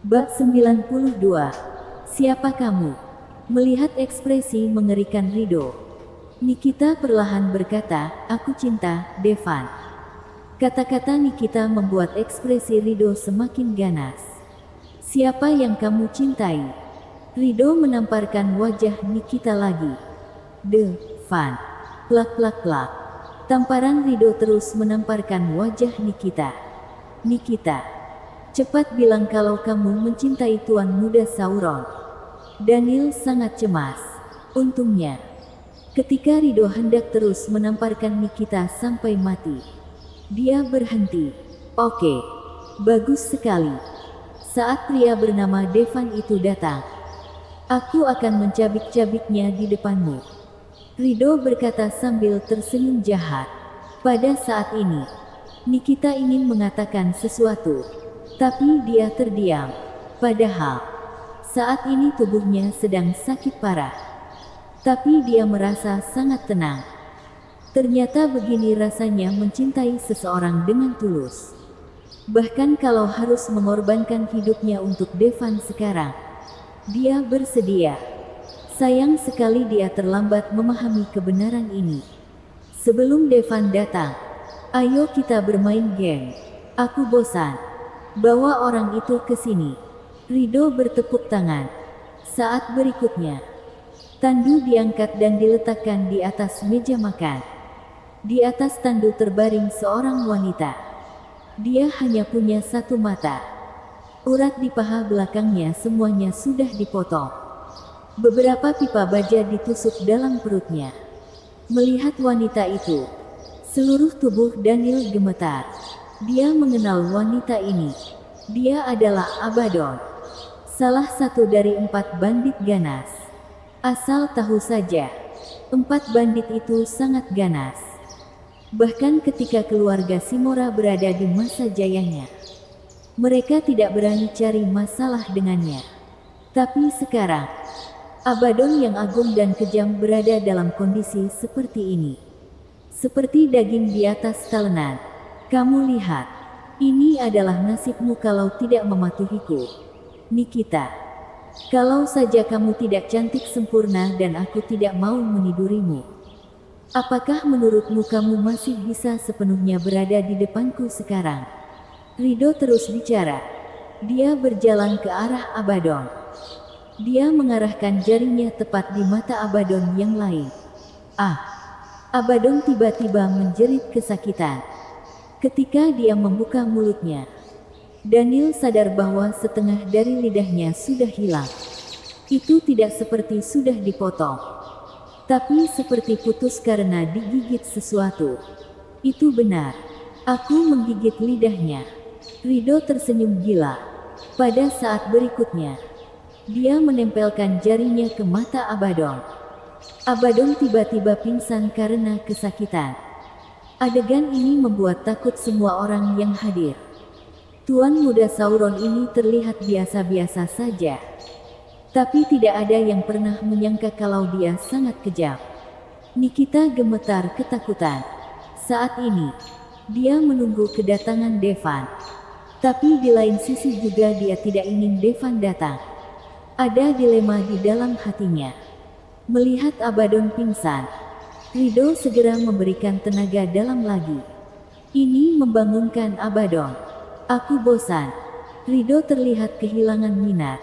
Bab 92. Siapa kamu? Melihat ekspresi mengerikan Rido, Nikita perlahan berkata, "Aku cinta, Devan." Kata-kata Nikita membuat ekspresi Rido semakin ganas. "Siapa yang kamu cintai?" Rido menamparkan wajah Nikita lagi. "Devan." Plak plak plak. Tamparan Rido terus menamparkan wajah Nikita. "Nikita, cepat bilang kalau kamu mencintai Tuan Muda Sauron." Daniel sangat cemas. Untungnya, ketika Rido hendak terus menamparkan Nikita sampai mati, dia berhenti. "Oke, bagus sekali. Saat pria bernama Devan itu datang, aku akan mencabik-cabiknya di depanmu." Rido berkata sambil tersenyum jahat. Pada saat ini, Nikita ingin mengatakan sesuatu, tapi dia terdiam. Padahal, saat ini tubuhnya sedang sakit parah. Tapi dia merasa sangat tenang. Ternyata begini rasanya mencintai seseorang dengan tulus. Bahkan kalau harus mengorbankan hidupnya untuk Devan sekarang, dia bersedia. Sayang sekali dia terlambat memahami kebenaran ini. Sebelum Devan datang, "Ayo kita bermain game. Aku bosan. Bawa orang itu ke sini." Rido bertepuk tangan. Saat berikutnya, tandu diangkat dan diletakkan di atas meja makan. Di atas tandu terbaring seorang wanita. Dia hanya punya satu mata. Urat di paha belakangnya semuanya sudah dipotong. Beberapa pipa baja ditusuk dalam perutnya. Melihat wanita itu, seluruh tubuh Daniel gemetar. Dia mengenal wanita ini. Dia adalah Abaddon, salah satu dari 4 bandit ganas. Asal tahu saja, 4 bandit itu sangat ganas. Bahkan ketika keluarga Simora berada di masa jayanya, mereka tidak berani cari masalah dengannya. Tapi sekarang, Abaddon yang agung dan kejam berada dalam kondisi seperti ini. Seperti daging di atas talenan. "Kamu lihat, ini adalah nasibmu kalau tidak mematuhiku, Nikita. Kalau saja kamu tidak cantik sempurna dan aku tidak mau menidurimu, apakah menurutmu kamu masih bisa sepenuhnya berada di depanku sekarang?" Rido terus bicara. Dia berjalan ke arah Abaddon. Dia mengarahkan jarinya tepat di mata Abaddon yang lain. "Ah!" Abaddon tiba-tiba menjerit kesakitan. Ketika dia membuka mulutnya, Daniel sadar bahwa setengah dari lidahnya sudah hilang. Itu tidak seperti sudah dipotong, tapi seperti putus karena digigit sesuatu. "Itu benar. Aku menggigit lidahnya." Rido tersenyum gila. Pada saat berikutnya, dia menempelkan jarinya ke mata Abaddon. Abaddon tiba-tiba pingsan karena kesakitan. Adegan ini membuat takut semua orang yang hadir. Tuan Muda Sauron ini terlihat biasa-biasa saja, tapi tidak ada yang pernah menyangka kalau dia sangat kejam. Nikita gemetar ketakutan. Saat ini, dia menunggu kedatangan Devan. Tapi di lain sisi juga dia tidak ingin Devan datang. Ada dilema di dalam hatinya. Melihat Abaddon pingsan, Rido segera memberikan tenaga dalam lagi. Ini membangunkan Abaddon. "Aku bosan." Rido terlihat kehilangan minat.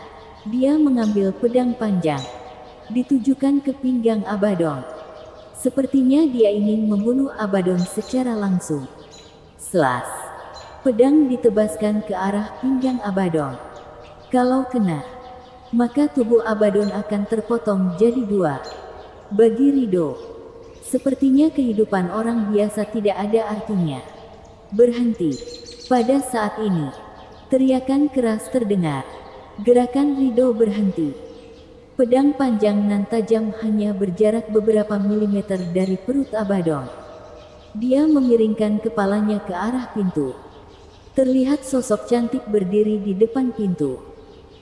Dia mengambil pedang panjang, ditujukan ke pinggang Abaddon. Sepertinya dia ingin membunuh Abaddon secara langsung. Selas, pedang ditebaskan ke arah pinggang Abaddon. Kalau kena, maka tubuh Abaddon akan terpotong jadi 2. Bagi Rido, sepertinya kehidupan orang biasa tidak ada artinya. "Berhenti." Pada saat ini, teriakan keras terdengar. Gerakan Rido berhenti. Pedang panjang nan tajam hanya berjarak beberapa milimeter dari perut Abaddon. Dia memiringkan kepalanya ke arah pintu. Terlihat sosok cantik berdiri di depan pintu.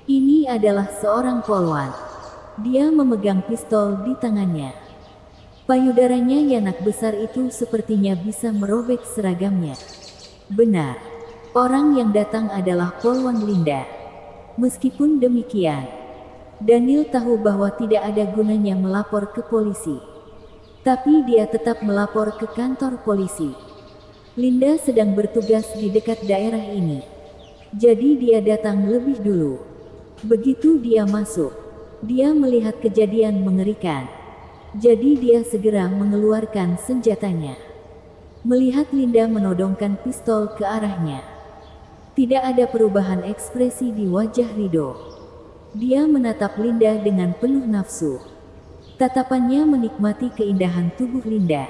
Ini adalah seorang polwan. Dia memegang pistol di tangannya. Payudaranya yang besar itu sepertinya bisa merobek seragamnya. Benar, orang yang datang adalah polwan Linda. Meskipun demikian, Daniel tahu bahwa tidak ada gunanya melapor ke polisi. Tapi dia tetap melapor ke kantor polisi. Linda sedang bertugas di dekat daerah ini. Jadi dia datang lebih dulu. Begitu dia masuk, dia melihat kejadian mengerikan. Jadi dia segera mengeluarkan senjatanya. Melihat Linda menodongkan pistol ke arahnya, tidak ada perubahan ekspresi di wajah Rido. Dia menatap Linda dengan penuh nafsu. Tatapannya menikmati keindahan tubuh Linda.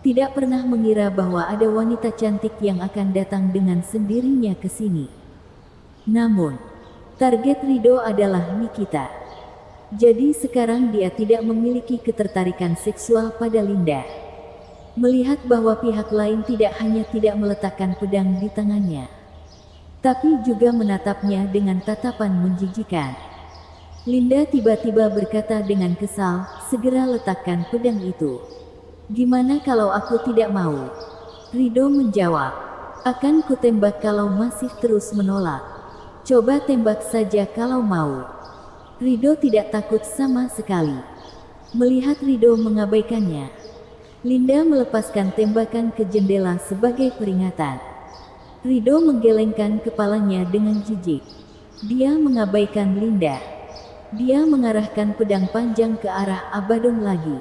Tidak pernah mengira bahwa ada wanita cantik yang akan datang dengan sendirinya ke sini. Namun, target Rido adalah Nikita. Jadi sekarang dia tidak memiliki ketertarikan seksual pada Linda. Melihat bahwa pihak lain tidak hanya tidak meletakkan pedang di tangannya, tapi juga menatapnya dengan tatapan menjijikan. Linda tiba-tiba berkata dengan kesal, "Segera letakkan pedang itu." "Gimana kalau aku tidak mau?" Rido menjawab, "Akan kutembak kalau masih terus menolak. Coba tembak saja kalau mau." Rido tidak takut sama sekali. Melihat Rido mengabaikannya, Linda melepaskan tembakan ke jendela sebagai peringatan. Rido menggelengkan kepalanya dengan jijik. Dia mengabaikan Linda. Dia mengarahkan pedang panjang ke arah Abaddon lagi.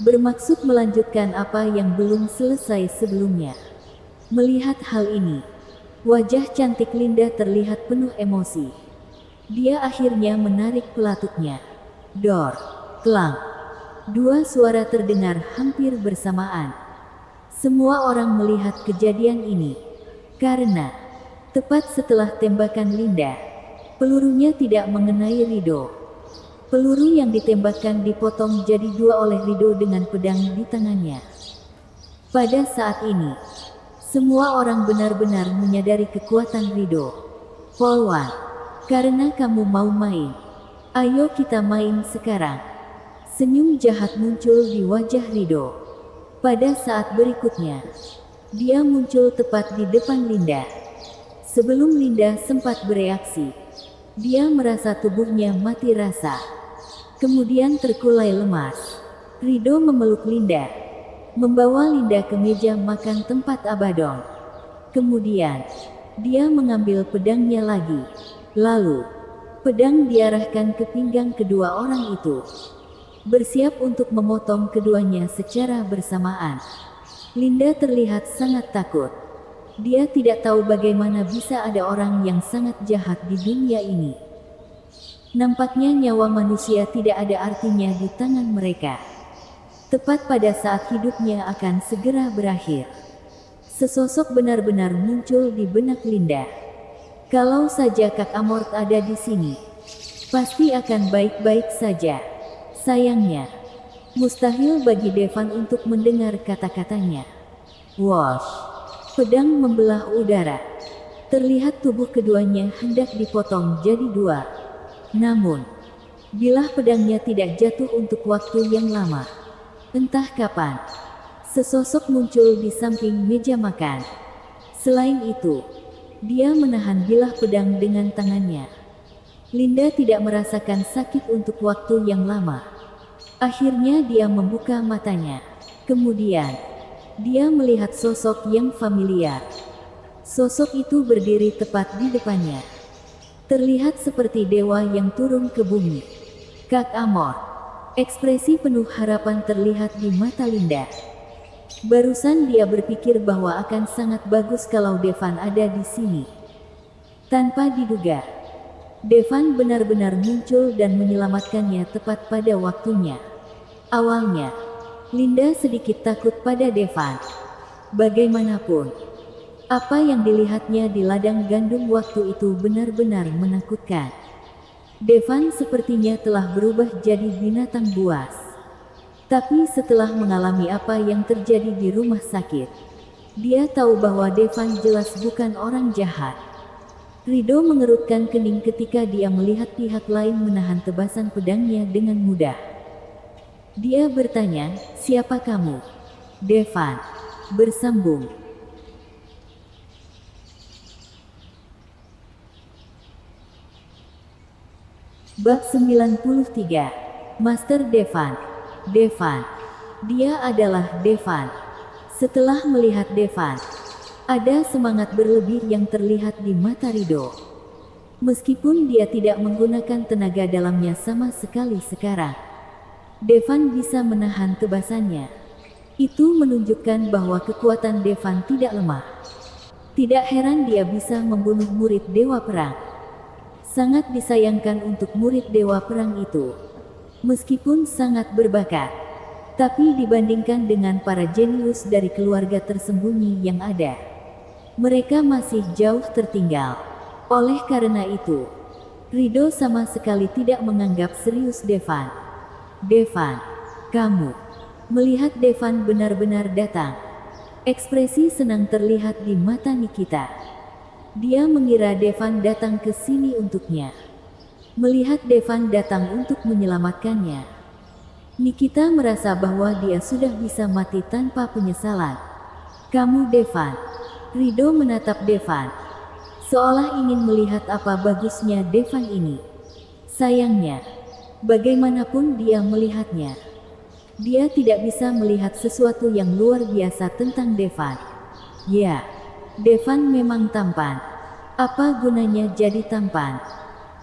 Bermaksud melanjutkan apa yang belum selesai sebelumnya. Melihat hal ini, wajah cantik Linda terlihat penuh emosi. Dia akhirnya menarik pelatutnya. Dor, klang. Dua suara terdengar hampir bersamaan. Semua orang melihat kejadian ini. Karena, tepat setelah tembakan Linda, pelurunya tidak mengenai Rido. Peluru yang ditembakkan dipotong jadi dua oleh Rido dengan pedang di tangannya. Pada saat ini, semua orang benar-benar menyadari kekuatan Rido. Polwan. Karena kamu mau main, ayo kita main sekarang. Senyum jahat muncul di wajah Rido. Pada saat berikutnya, dia muncul tepat di depan Linda. Sebelum Linda sempat bereaksi, dia merasa tubuhnya mati rasa. Kemudian terkulai lemas. Rido memeluk Linda, membawa Linda ke meja makan tempat Abaddon. Kemudian, dia mengambil pedangnya lagi. Lalu, pedang diarahkan ke pinggang kedua orang itu. Bersiap untuk memotong keduanya secara bersamaan. Linda terlihat sangat takut. Dia tidak tahu bagaimana bisa ada orang yang sangat jahat di dunia ini. Nampaknya nyawa manusia tidak ada artinya di tangan mereka. Tepat pada saat hidupnya akan segera berakhir, sesosok benar-benar muncul di benak Linda. Kalau saja Kak Amort ada di sini, pasti akan baik-baik saja. Sayangnya, mustahil bagi Devan untuk mendengar kata-katanya. Wosh! Pedang membelah udara. Terlihat tubuh keduanya hendak dipotong jadi dua. Namun, bilah pedangnya tidak jatuh untuk waktu yang lama. Entah kapan, sesosok muncul di samping meja makan. Selain itu, dia menahan bilah pedang dengan tangannya. Linda tidak merasakan sakit untuk waktu yang lama. Akhirnya dia membuka matanya. Kemudian, dia melihat sosok yang familiar. Sosok itu berdiri tepat di depannya. Terlihat seperti dewa yang turun ke bumi. Kak Amort. Ekspresi penuh harapan terlihat di mata Linda. Barusan dia berpikir bahwa akan sangat bagus kalau Devan ada di sini. Tanpa diduga, Devan benar-benar muncul dan menyelamatkannya tepat pada waktunya. Awalnya, Linda sedikit takut pada Devan. Bagaimanapun, apa yang dilihatnya di ladang gandum waktu itu benar-benar menakutkan. Devan sepertinya telah berubah jadi binatang buas. Tapi setelah mengalami apa yang terjadi di rumah sakit, dia tahu bahwa Devan jelas bukan orang jahat. Rido mengerutkan kening ketika dia melihat pihak lain menahan tebasan pedangnya dengan mudah. Dia bertanya, "Siapa kamu?" Devan bersambung. Bab 93. Master Devan. Devan. Dia adalah Devan. Setelah melihat Devan, ada semangat berlebih yang terlihat di mata Rido. Meskipun dia tidak menggunakan tenaga dalamnya sama sekali sekarang, Devan bisa menahan tebasannya. Itu menunjukkan bahwa kekuatan Devan tidak lemah. Tidak heran dia bisa membunuh murid Dewa Perang. Sangat disayangkan untuk murid Dewa Perang itu. Meskipun sangat berbakat, tapi dibandingkan dengan para jenius dari keluarga tersembunyi yang ada, mereka masih jauh tertinggal. Oleh karena itu, Rido sama sekali tidak menganggap serius Devan. Devan, kamu. Melihat Devan benar-benar datang, ekspresi senang terlihat di mata Nikita. Dia mengira Devan datang ke sini untuknya. Melihat Devan datang untuk menyelamatkannya, Nikita merasa bahwa dia sudah bisa mati tanpa penyesalan. Kamu Devan. Rido menatap Devan, seolah ingin melihat apa bagusnya Devan ini. Sayangnya, bagaimanapun dia melihatnya, dia tidak bisa melihat sesuatu yang luar biasa tentang Devan. Ya, Devan memang tampan. Apa gunanya jadi tampan?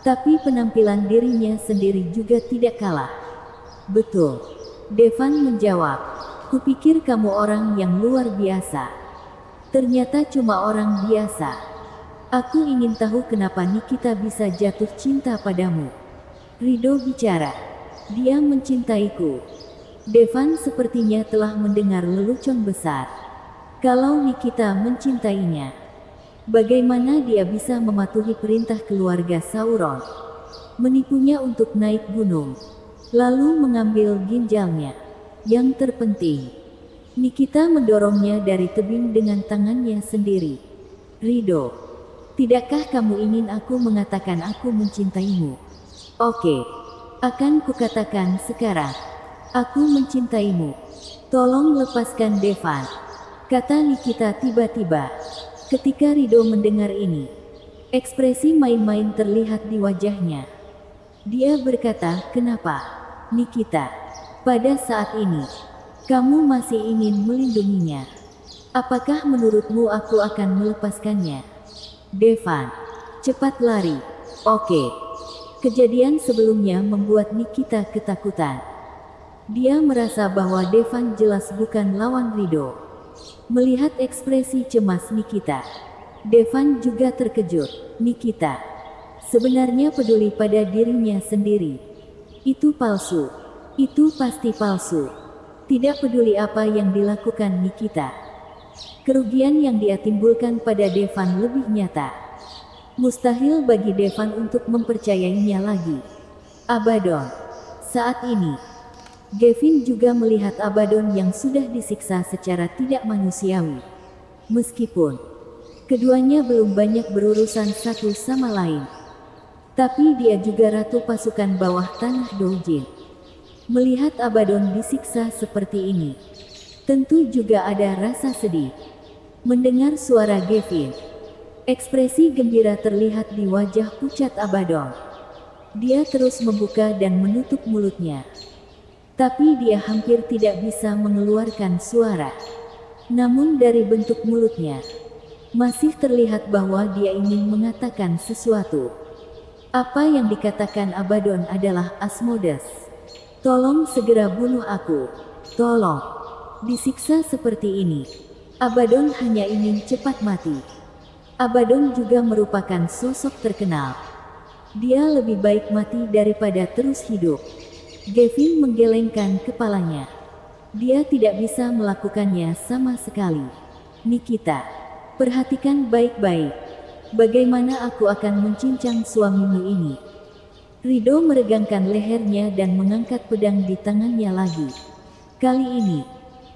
Tapi penampilan dirinya sendiri juga tidak kalah. Betul. Devan menjawab. Kupikir kamu orang yang luar biasa. Ternyata cuma orang biasa. Aku ingin tahu kenapa Nikita bisa jatuh cinta padamu. Rido bicara. Dia mencintaiku. Devan sepertinya telah mendengar lelucon besar. Kalau Nikita mencintainya, bagaimana dia bisa mematuhi perintah keluarga Sauron? Menipunya untuk naik gunung, lalu mengambil ginjalnya. Yang terpenting, Nikita mendorongnya dari tebing dengan tangannya sendiri. Rido, tidakkah kamu ingin aku mengatakan aku mencintaimu? Oke, akan kukatakan sekarang. Aku mencintaimu. Tolong lepaskan Devan, kata Nikita tiba-tiba. Ketika Rido mendengar ini, ekspresi main-main terlihat di wajahnya. Dia berkata, kenapa, Nikita, pada saat ini, kamu masih ingin melindunginya? Apakah menurutmu aku akan melepaskannya? Devan, cepat lari. Oke. Kejadian sebelumnya membuat Nikita ketakutan. Dia merasa bahwa Devan jelas bukan lawan Rido. Melihat ekspresi cemas Nikita, Devan juga terkejut. Nikita sebenarnya peduli pada dirinya sendiri. Itu palsu. Itu pasti palsu. Tidak peduli apa yang dilakukan Nikita. Kerugian yang dia timbulkan pada Devan lebih nyata. Mustahil bagi Devan untuk mempercayainya lagi. Abaddon. Saat ini, Gavin juga melihat Abaddon yang sudah disiksa secara tidak manusiawi. Meskipun keduanya belum banyak berurusan satu sama lain, tapi dia juga ratu pasukan bawah tanah Doujin. Melihat Abaddon disiksa seperti ini, tentu juga ada rasa sedih. Mendengar suara Gavin, ekspresi gembira terlihat di wajah pucat Abaddon. Dia terus membuka dan menutup mulutnya, tapi dia hampir tidak bisa mengeluarkan suara. Namun dari bentuk mulutnya, masih terlihat bahwa dia ingin mengatakan sesuatu. Apa yang dikatakan Abaddon adalah Asmodeus. Tolong segera bunuh aku. Tolong. Disiksa seperti ini, Abaddon hanya ingin cepat mati. Abaddon juga merupakan sosok terkenal. Dia lebih baik mati daripada terus hidup. Gavin menggelengkan kepalanya. Dia tidak bisa melakukannya sama sekali. Nikita, perhatikan baik-baik. Bagaimana aku akan mencincang suamimu ini? Rido meregangkan lehernya dan mengangkat pedang di tangannya lagi. Kali ini,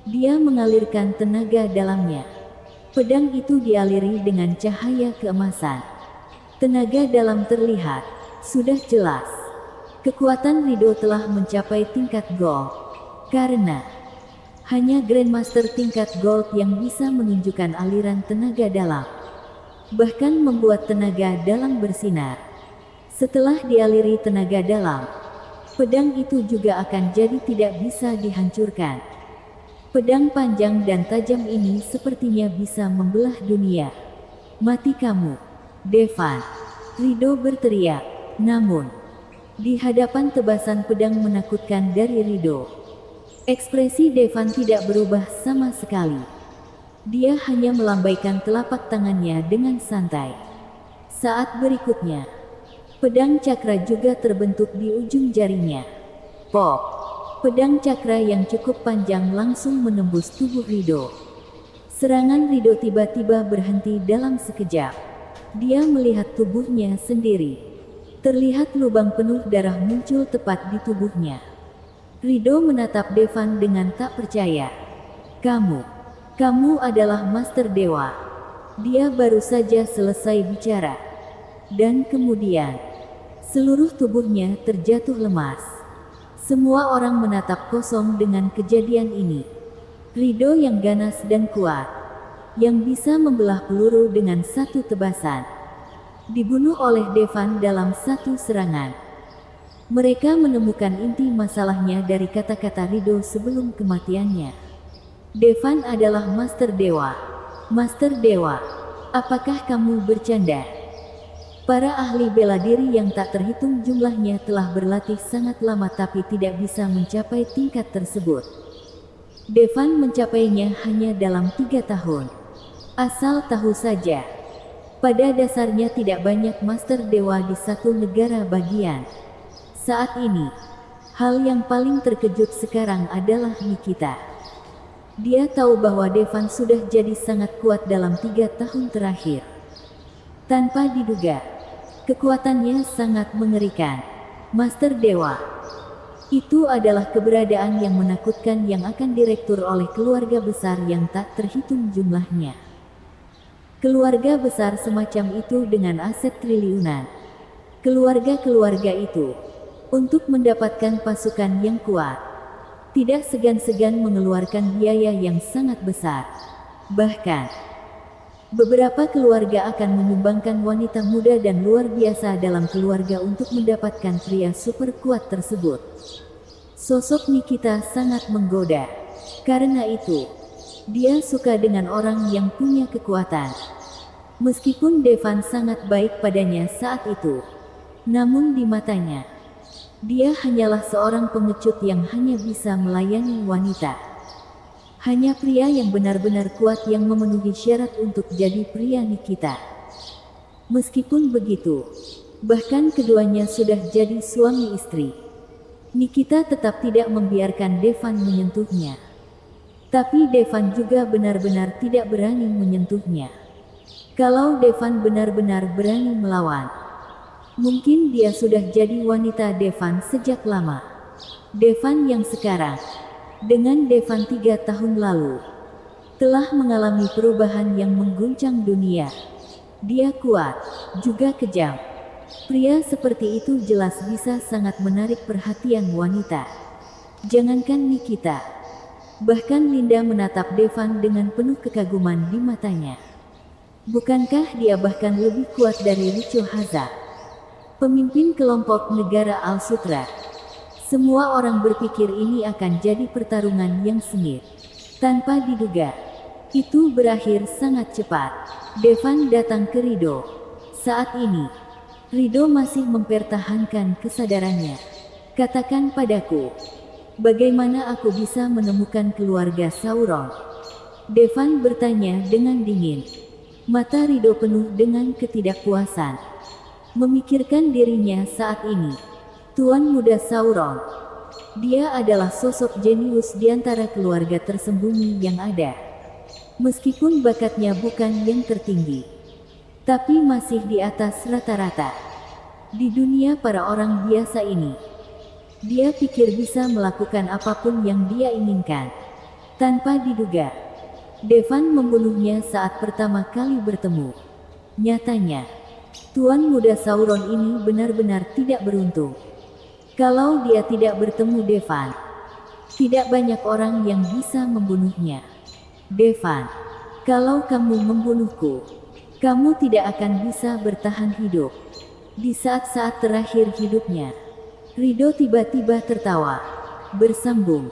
dia mengalirkan tenaga dalamnya. Pedang itu dialiri dengan cahaya keemasan. Tenaga dalam terlihat, sudah jelas. Kekuatan Rido telah mencapai tingkat gold. Karena hanya Grandmaster tingkat gold yang bisa menunjukkan aliran tenaga dalam. Bahkan membuat tenaga dalam bersinar. Setelah dialiri tenaga dalam, pedang itu juga akan jadi tidak bisa dihancurkan. Pedang panjang dan tajam ini sepertinya bisa membelah dunia. Mati kamu, Devan! Rido berteriak. Namun, di hadapan tebasan pedang menakutkan dari Rido, ekspresi Devan tidak berubah sama sekali. Dia hanya melambaikan telapak tangannya dengan santai. Saat berikutnya, pedang cakra juga terbentuk di ujung jarinya. Pop! Pedang cakra yang cukup panjang langsung menembus tubuh Rido. Serangan Rido tiba-tiba berhenti dalam sekejap. Dia melihat tubuhnya sendiri. Terlihat lubang penuh darah muncul tepat di tubuhnya. Rido menatap Devan dengan tak percaya. Kamu adalah Master Dewa. Dia baru saja selesai bicara. Dan kemudian, seluruh tubuhnya terjatuh lemas. Semua orang menatap kosong dengan kejadian ini. Rido yang ganas dan kuat, yang bisa membelah peluru dengan satu tebasan, dibunuh oleh Devan dalam satu serangan. Mereka menemukan inti masalahnya dari kata-kata Rido sebelum kematiannya. Devan adalah Master Dewa. Master Dewa, apakah kamu bercanda? Para ahli bela diri yang tak terhitung jumlahnya telah berlatih sangat lama tapi tidak bisa mencapai tingkat tersebut. Devan mencapainya hanya dalam 3 tahun. Asal tahu saja, pada dasarnya tidak banyak Master Dewa di satu negara bagian. Saat ini, hal yang paling terkejut sekarang adalah Nikita. Dia tahu bahwa Devan sudah jadi sangat kuat dalam 3 tahun terakhir. Tanpa diduga, kekuatannya sangat mengerikan. Master Dewa. Itu adalah keberadaan yang menakutkan yang akan direktur oleh keluarga besar yang tak terhitung jumlahnya. Keluarga besar semacam itu dengan aset triliunan. Keluarga-keluarga itu, untuk mendapatkan pasukan yang kuat, tidak segan-segan mengeluarkan biaya yang sangat besar. Bahkan, beberapa keluarga akan menyumbangkan wanita muda dan luar biasa dalam keluarga untuk mendapatkan pria super kuat tersebut. Sosok Nikita sangat menggoda. Karena itu, dia suka dengan orang yang punya kekuatan. Meskipun Devan sangat baik padanya saat itu, namun di matanya, dia hanyalah seorang pengecut yang hanya bisa melayani wanita. Hanya pria yang benar-benar kuat yang memenuhi syarat untuk jadi pria Nikita. Meskipun begitu, bahkan keduanya sudah jadi suami istri, Nikita tetap tidak membiarkan Devan menyentuhnya. Tapi Devan juga benar-benar tidak berani menyentuhnya. Kalau Devan benar-benar berani melawan, mungkin dia sudah jadi wanita Devan sejak lama. Devan yang sekarang, dengan Devan 3 tahun lalu, telah mengalami perubahan yang mengguncang dunia. Dia kuat, juga kejam. Pria seperti itu jelas bisa sangat menarik perhatian wanita. Jangankan Nikita, bahkan Linda menatap Devan dengan penuh kekaguman di matanya. Bukankah dia bahkan lebih kuat dari Richo Haza, pemimpin kelompok negara Al-Sutra? Semua orang berpikir ini akan jadi pertarungan yang sengit. Tanpa diduga, itu berakhir sangat cepat. Devan datang ke Rido. Saat ini, Rido masih mempertahankan kesadarannya. Katakan padaku, bagaimana aku bisa menemukan keluarga Sauron? Devan bertanya dengan dingin. Mata Rido penuh dengan ketidakpuasan. Memikirkan dirinya saat ini. Tuan Muda Sauron. Dia adalah sosok jenius di antara keluarga tersembunyi yang ada. Meskipun bakatnya bukan yang tertinggi, tapi masih di atas rata-rata. Di dunia para orang biasa ini, dia pikir bisa melakukan apapun yang dia inginkan. Tanpa diduga, Devan membunuhnya saat pertama kali bertemu. Nyatanya, Tuan Muda Sauron ini benar-benar tidak beruntung. Kalau dia tidak bertemu Devan, tidak banyak orang yang bisa membunuhnya. Devan, kalau kamu membunuhku, kamu tidak akan bisa bertahan hidup. Di saat-saat terakhir hidupnya, Rido tiba-tiba tertawa, bersambung.